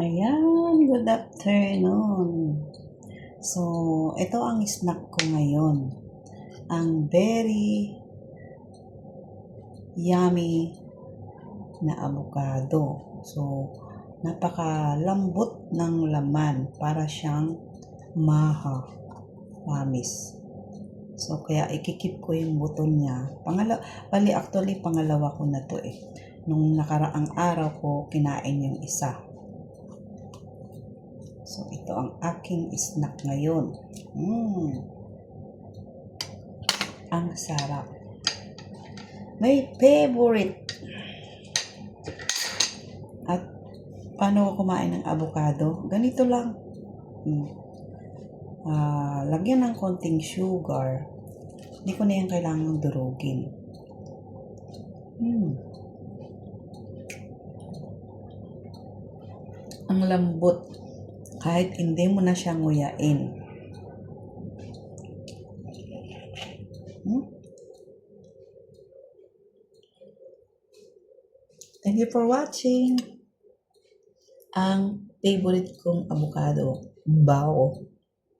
Ayan, good afternoon. So, ito ang snack ko ngayon. Ang very yummy na avocado. So, napakalambot ng laman para siyang maha, mamis. So, kaya ikikip ko yung buton niya. Pangalawa ko na to eh. Nung nakaraang araw ko, kinain yung isa. So, ito ang aking snack ngayon. Ang sarap. My favorite. At paano ko kumain ng avocado? Ganito lang. Lagyan ng konting sugar. Hindi ko na yan kailangang durugin. Ang lambot. Kahit hindi mo na siya nguyain. Thank you for watching. Ang favorite kong avocado, bao.